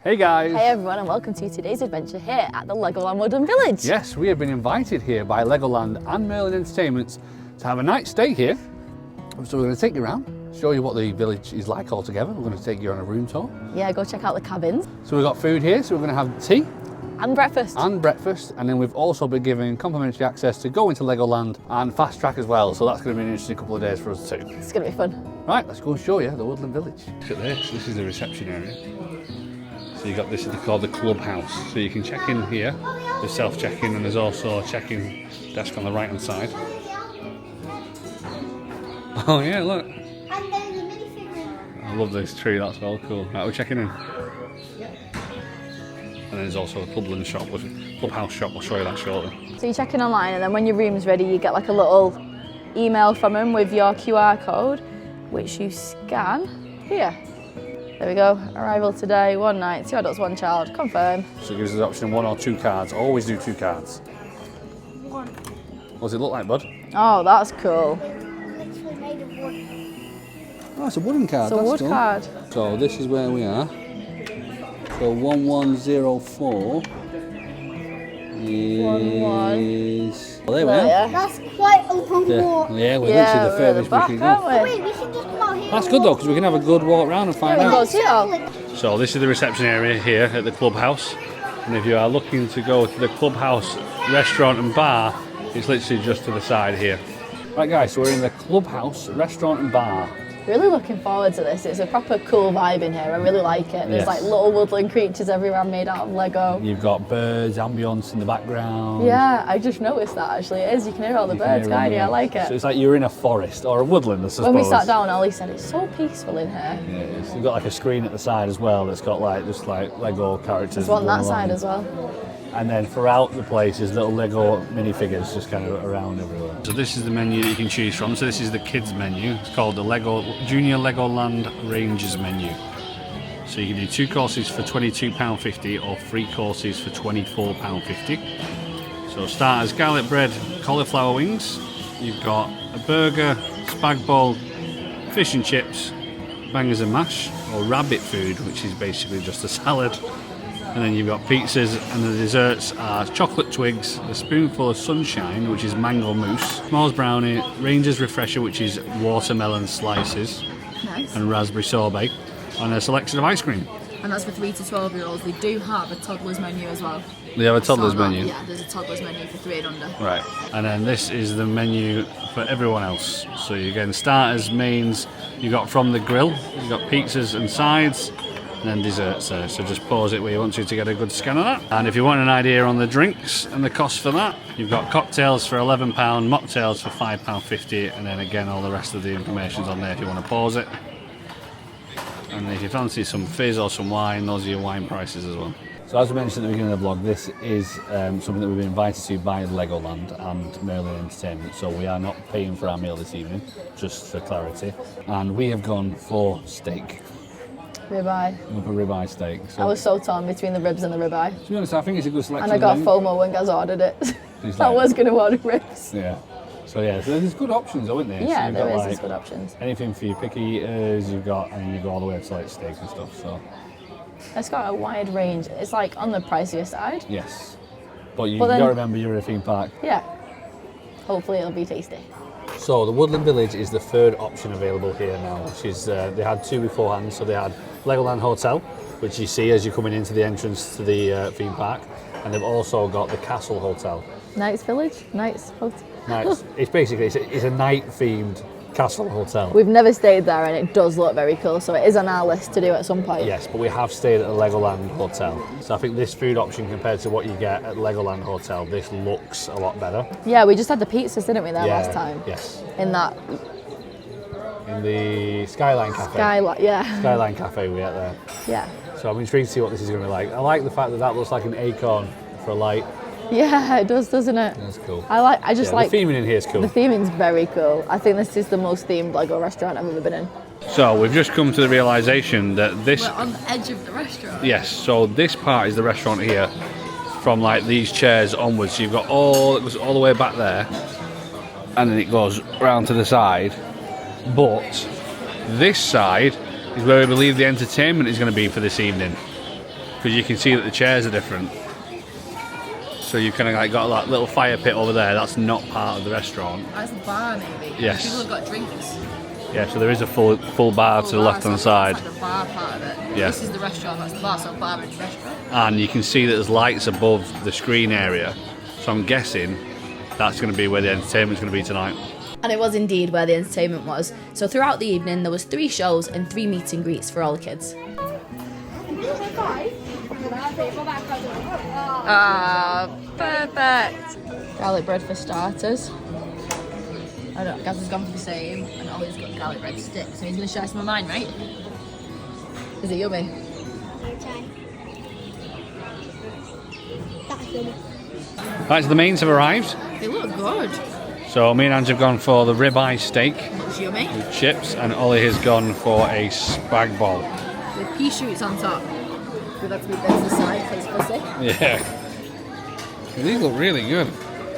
Hey guys! Hey everyone, and welcome to today's adventure here at the LEGOLAND Woodland Village. Yes, we have been invited here by Legoland and Merlin Entertainments to have a night stay here. So we're going to take you around, show you what the village is like altogether. We're going to take you on a room tour. Yeah, go check out the cabins. So we've got food here, so we're going to have tea. And breakfast. And then we've also been given complimentary access to go into Legoland and fast track as well. So that's going to be an interesting couple of days for us too. It's going to be fun. Right, let's go and show you the Woodland Village. Look at this, this is the reception area. So you got this called the Clubhouse. So you can check in here, there's self-check-in, and there's also a check-in desk on the right-hand side. Oh yeah, look. And then the minifigure. I love this tree, that's all cool. Right, we're checking in. Yep. And then there's also a Clubhouse shop, we'll show you that shortly. So you check in online, and then when your room's ready, you get like a little email from them with your QR code, which you scan here. There we go. Arrival today, 1 night, 2 adults, 1 child. Confirm. So it gives us the option of 1 or 2 cards. Always do 2 cards. 1. What does it look like, bud? Oh, that's cool. Literally made of wood. Oh, it's a wooden card. It's a wood card. So this is where we are. So 1104 is... Well, there we are. That's quite a long walk. Yeah, we're Yeah, literally the we're furthest at we the can back, go. aren't we? Wait, we should just come out here. That's good though, because we can have a good walk around and find Yeah, we out. can go see it. So this is the reception area here at the Clubhouse. And if you are looking to go to the Clubhouse restaurant and bar, it's literally just to the side here. Right guys, so we're in the Clubhouse restaurant and bar. Really looking forward to this. It's a proper cool vibe in here. I really like it. There's Yes. like little woodland creatures everywhere made out of Lego. You've got birds, ambience in the background. Yeah, I just noticed that actually. It is. You can hear all the You can birds, hear can't you? I them. like So it. it's like you're in a forest or a woodland, I suppose. When we sat down, Ollie said it's so peaceful in here. Yeah, it is. You've got like a screen at the side as well that's got like just like Lego characters. There's one going that side along. as well. And then throughout the place is little Lego minifigures just kind of around everywhere. So this is the menu that you can choose from. So this is the kids menu. It's called the Junior Legoland Rangers menu. So you can do 2 courses for £22.50 or 3 courses for £24.50. So starters, garlic bread, cauliflower wings. You've got a burger, spag bowl, fish and chips, bangers and mash, or rabbit food, which is basically just a salad. And then you've got pizzas, and the desserts are chocolate twigs, a spoonful of sunshine, which is mango mousse, S'mores brownie, Rangers refresher, which is watermelon slices, Nice. and raspberry sorbet, and a selection of ice cream. And that's for 3 to 12-year-olds. They do have a toddler's menu as well. They have a toddler's menu. Yeah, there's a toddler's menu for 3 and under. Right. And then this is the menu for everyone else. So you're getting starters, mains, you got from the grill, you got pizzas and sides, and then desserts there. So just pause it where you want to get a good scan of that. And if you want an idea on the drinks and the cost for that, you've got cocktails for £11, mocktails for £5.50, and then again all the rest of the information's on there if you want to pause it. And if you fancy some fizz or some wine, those are your wine prices as well. So as we mentioned at the beginning of the vlog, this is something that we've been invited to by Legoland and Merlin Entertainment. So we are not paying for our meal this evening, just for clarity. And we have gone for steak. Ribeye. Up a ribeye steak. So I was so torn between the ribs and the ribeye. to be honest, I think it's a good selection. And I got of FOMO when Gaz ordered it. He's I like- was going to order ribs. Yeah. So yeah, so there's good options, though, isn't there? Yeah, so you've there got, is. like, There's good options. anything for your picky eaters, you've got, and you go all the way up to like steak and stuff. So It's got a wide range. It's like on the pricier side. yes, but you've But then- got to remember you're in a theme park. Yeah. Hopefully it'll be tasty. So the Woodland Village is the third option available here now, which is they had 2 beforehand. So they had Legoland Hotel, which you see as you're coming into the entrance to the theme park, and they've also got the Castle Hotel. Nice village, nice hotel. Now it's basically it's a night-themed castle hotel. We've never stayed there and it does look very cool, so it is on our list to do at some point. Yes, but we have stayed at the Legoland Hotel. So I think this food option compared to what you get at Legoland Hotel, this looks a lot better. Yeah, we just had the pizzas, didn't we, there last time? Yes. In that In the Skyline Cafe. skylight, yeah. Skyline Cafe we ate there. Yeah. So I'm intrigued to see what this is going to be like. I like the fact that that looks like an acorn for a light. Yeah, it does, doesn't it? That's cool. I just like the theming in here is cool. the theming's very cool. I think this is the most themed Lego restaurant I've ever been in. So we've just come to the realisation that this... We're on the edge of the restaurant. Yes, so this part is the restaurant here. From like these chairs onwards. So you've got it goes all the way back there. And then it goes round to the side. But this side is where we believe the entertainment is going to be for this evening. because you can see that the chairs are different. So you've kind of like got that little fire pit over there. That's not part of the restaurant. That's a bar, maybe. Yes. People have got drinks. Yeah, so there is a full bar to the left hand side. That's like the bar part of it. Yeah. This is the restaurant, that's the bar, so bar is restaurant. And you can see that there's lights above the screen area. So I'm guessing that's going to be where the entertainment's going to be tonight. And it was indeed where the entertainment was. So throughout the evening, there was 3 shows and 3 meet and greets for all the kids. Ah, perfect. Garlic bread for starters. I don't know, Gaz has gone for the same, and Ollie's got garlic bread sticks. So he's going to share some of mine, right? Is it yummy? Right, so the mains have arrived. They look good. So me and Ange have gone for the ribeye steak Looks yummy. with chips, and Ollie has gone for a spag bol. With pea shoots on top. We've had to move them to the side because it's pussy. Yeah. These look really good.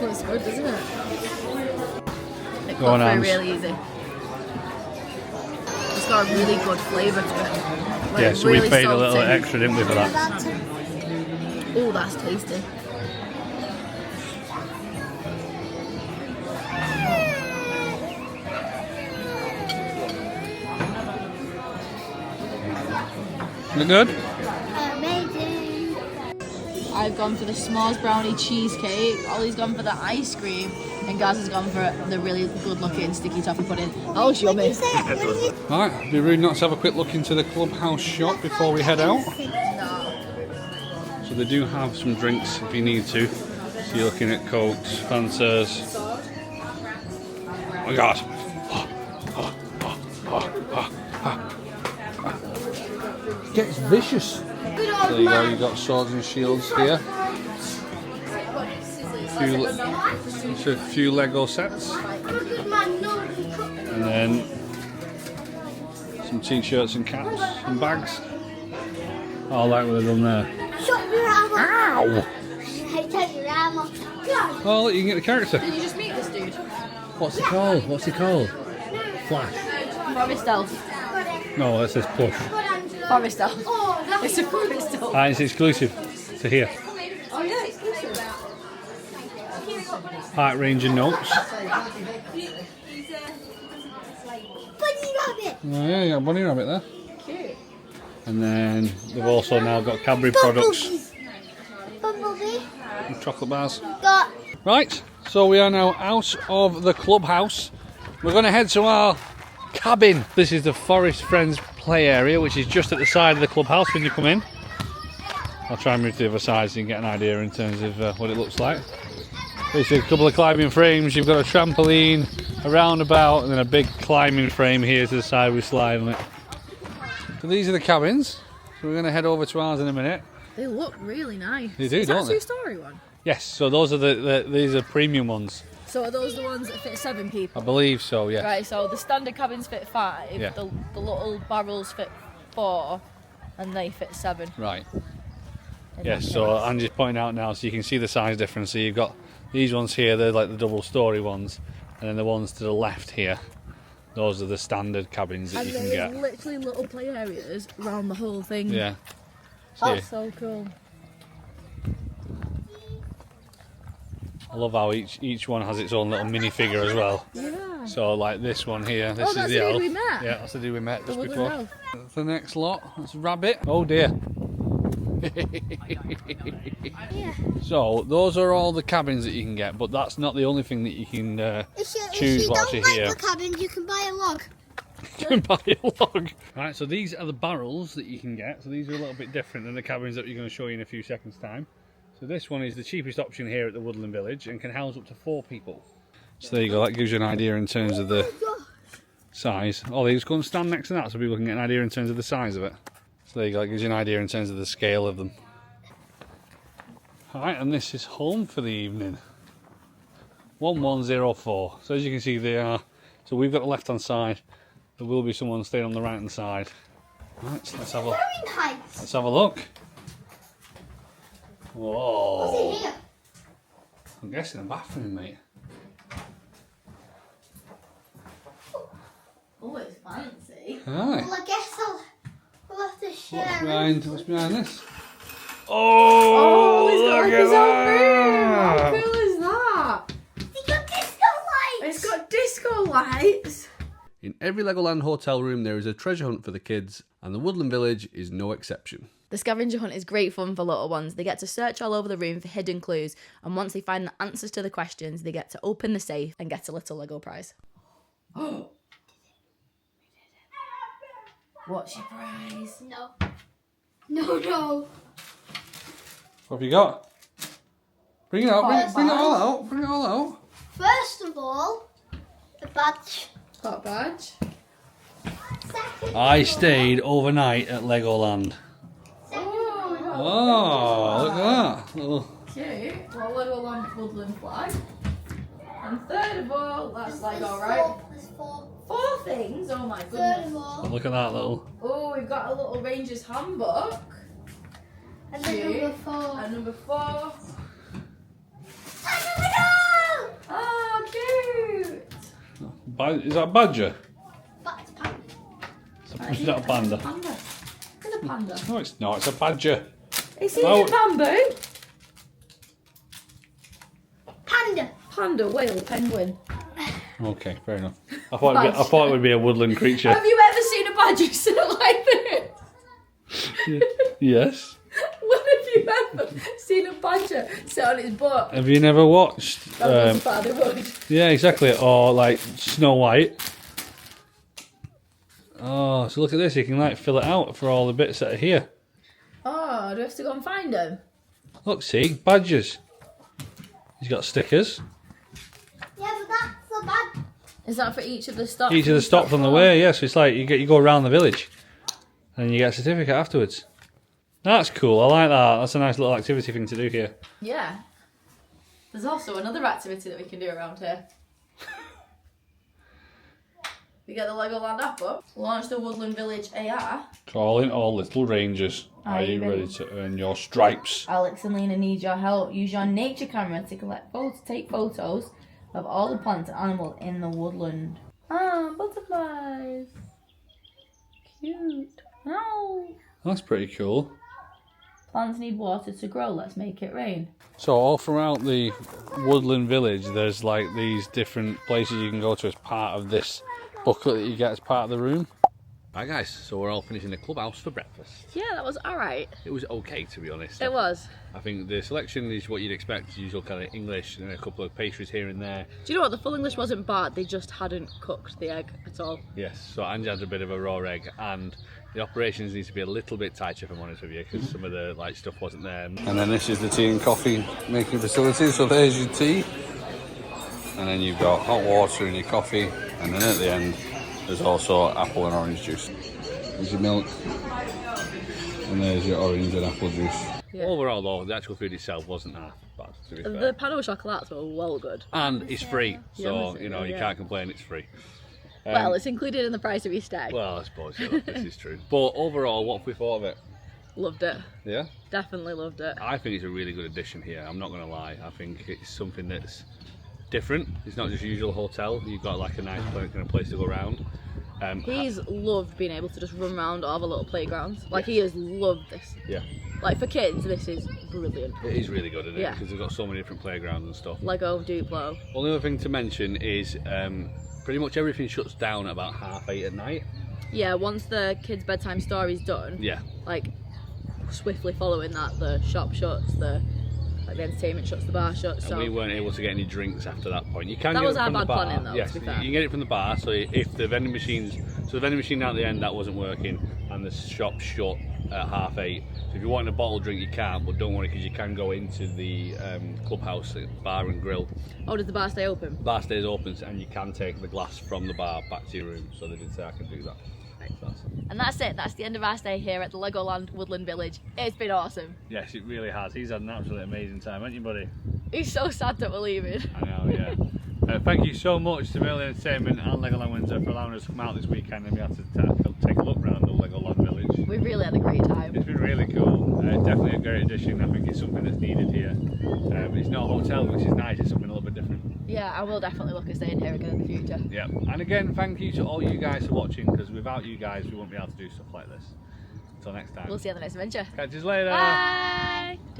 Looks good, doesn't it? It Go on, cut through Ange. really easy. It's got a really good flavour to it. Like Yeah, so really we paid a little salty. extra, didn't we, for that? Oh, that's tasty. Look good? Amazing. I've gone for the s'mores brownie cheesecake. Ollie's gone for the ice cream. And Gaz has gone for the really good looking sticky toffee pudding. That looks yummy. Right, it'd be rude not to have a quick look into the Clubhouse shop before we head out. So they do have some drinks if you need to. So you're looking at Cokes, Fantas. Oh my god. It gets vicious. Good There old you go, man. you've got swords and shields here. It's a few Lego sets. Good man, no. And then some t-shirts and caps and bags. I like what they've done there. Shut your armor. Ow! Hey, take your armor. God. Oh, look, you can get the character. Did you just meet this dude? What's he called? What's he called? Flash. Forest Elf. No, that says Push. Forest Elf. Oh, that It's a Forest Elf. Ah, it's exclusive to here. Oh yeah, exclusive. Park Ranger notes. bunny rabbit. Oh, yeah, you got a bunny rabbit there. Cute. And then they've also now got Cadbury products, Bumblebee. and chocolate bars. Got. Right, so we are now out of the clubhouse. We're going to head to our cabin. This is the Forest Friends play area, which is just at the side of the clubhouse when you come in. I'll try and move to the other side so you can get an idea in terms of what it looks like. Basically a couple of climbing frames, you've got a trampoline, a roundabout, and then a big climbing frame here to the side with slide on it. So these are the cabins. So we're going to head over to ours in a minute. They look really nice. They do, Is don't that they? a 2-story one? Yes, so those are these are premium ones. So are those the ones that fit 7 people? I believe so, yes. Right, so the standard cabins fit 5, Yeah. the little barrels fit 4, and they fit 7. Right. in Yes, that so case. I'm just pointing out now so you can see the size difference. So you've got these ones here, they're like the double story ones, and then the ones to the left here, those are the standard cabins that And you can there's get. literally little play areas around the whole thing. Yeah. That's See, so cool. I love how each one has its own little minifigure as well. Yeah. So like this one here, this Oh, is that's the the dude elf. we met. Yeah, that's the dude we met The just Woodland before. Elf. That's the next lot. That's rabbit. Oh dear. Yeah. So those are all the cabins that you can get, but that's not the only thing that you can If choose you whilst don't you're like here. the cabins, you can buy a log. You can buy a log. Right, so these are the barrels that you can get. So these are a little bit different than the cabins that we're going to show you in a few seconds' time. So this one is the cheapest option here at the Woodland Village and can house up to 4 people. So there you go, that gives you an idea in terms of the size. Oh, they just go and stand next to that so people can get an idea in terms of the size of it. So there you go, that gives you an idea in terms of the scale of them. Alright, and this is home for the evening. 1104. So as you can see, they are. So we've got the left hand side. There will be someone staying on the right hand side. Right, so let's have a Nice. look. What's Whoa! in here? I'm guessing a bathroom, mate. Oh, it's fancy. Alright. Well, I guess we'll have to share. What's behind this? Oh, he's got look like at his own room. that. How cool is that? It's got disco lights. It's got disco lights. In every Legoland hotel room there is a treasure hunt for the kids, and the Woodland Village is no exception. The scavenger hunt is great fun for little ones. They get to search all over the room for hidden clues, and once they find the answers to the questions, they get to open the safe and get a little Lego prize. What's your prize? No. No. What have you got? Bring it out, bring it all out, bring it all out. First of all, the badge. Got a badge. Second I stayed overnight at Legoland. Oh, we got Oh, look at that. Little... cute. Well, Legoland Woodland flag. And third of all, that's Lego, right? There's four. 4 things? Oh my Third goodness. of all. Look at that little... Oh, we've got a little Ranger's handbook. And then Cute. number 4. And number 4. Lego! Oh, cute. Is that a badger? That's panda. It's not a panda. Panda. It's a panda. No, it's not. It's a badger. Is he Oh. in bamboo? Panda. Panda, whale, penguin. Okay, fair enough. I thought it would be a woodland creature. Have you ever seen a badger sit like this? Yes. When have you ever seen a badger sit on its butt? Have you never watched? That was father would. Yeah, exactly. Or like Snow White. Oh, so look at this. You can like fill it out for all the bits that are here. Oh, do we have to go and find him? Look, see, badgers. He's got stickers. Yeah, but that's the bad. Is that for each of the stops? Each of the stops on the way. Yes, it's like you go around the village, and you get a certificate afterwards. That's cool. I like that. That's a nice little activity thing to do here. Yeah. There's also another activity that we can do around here. We get the Legoland app up, launch the Woodland Village AR. Calling all little rangers. Are you ready to earn your stripes? Alex and Lena need your help. Use your nature camera to take photos of all the plants and animals in the woodland. Ah, butterflies. Cute. Oh. That's pretty cool. Plants need water to grow. Let's make it rain. So all throughout the Woodland Village, there's like these different places you can go to as part of this booklet that you get as part of the room. Right guys, so we're all finishing the Clubhouse for breakfast. Yeah, that was alright. It was okay, to be honest. It was. I think the selection is what you'd expect, usual kind of English and a couple of pastries here and there. Do you know what? The full English wasn't bad. They just hadn't cooked the egg at all. Yes, so Angie had a bit of a raw egg, and the operations need to be a little bit tighter, if I'm honest with you, because some of the like stuff wasn't there. And then this is the tea and coffee making facility, so there's your tea. And then you've got hot water in your coffee, and then at the end there's also apple and orange juice. There's your milk, and there's your orange and apple juice. Yeah. Overall though, the actual food itself wasn't half bad, to be fair. The pain au chocolats were well good. And it's free, so Yeah, you know, you can't complain, it's free. Well, it's included in the price of your stay. Well, I suppose, yeah, this is true. But overall, what have we thought of it? Loved it. Yeah? Definitely loved it. I think it's a really good addition here, I'm not going to lie. I think it's something that's different. It's not just usual hotel, you've got like a nice kind of place to go around. He's loved being able to just run around all the little playgrounds. Like, he has loved this. Yeah. Like, for kids, this is brilliant. It is really good, isn't it? Yeah. Because they've got so many different playgrounds and stuff. Lego, Duplo. Only other thing to mention is pretty much everything shuts down at about 8:30 at night. Yeah, once the kids' bedtime story's done, Yeah. like, swiftly following that, the shop shuts, the entertainment shuts, the bar shuts. And so we weren't able to get any drinks after that point. You can that get was it our from the bad bar. planning, though, Yes, to be fair. you can get it from the bar. So if the vending machines, so the vending machine at the end that wasn't working, and the shop shut at 8:30. So if you want a bottle drink, you can't. But don't worry, because you can go into the Clubhouse bar and grill. Oh, does the bar stay open? Bar stays open, and you can take the glass from the bar back to your room. So they did say I can do that. And that's it. That's the end of our stay here at the Legoland Woodland Village. It's been awesome. Yes, it really has. He's had an absolutely amazing time, hasn't you, buddy? He's so sad that we're leaving. I know, yeah. Thank you so much to Merlin Entertainment and Legoland Windsor for allowing us to come out this weekend and be able to take a look around the Legoland Village. We've really had a great time. It's been really cool. Definitely a great addition. I think it's something that's needed here. It's not a hotel, which is nice. It's something a little bit different. Yeah, I will definitely look at staying here again in the future. Yeah. And again, thank you to all you guys for watching, because without you guys, we wouldn't be able to do stuff like this. Until next time. We'll see you on the next adventure. Catch you later. Bye!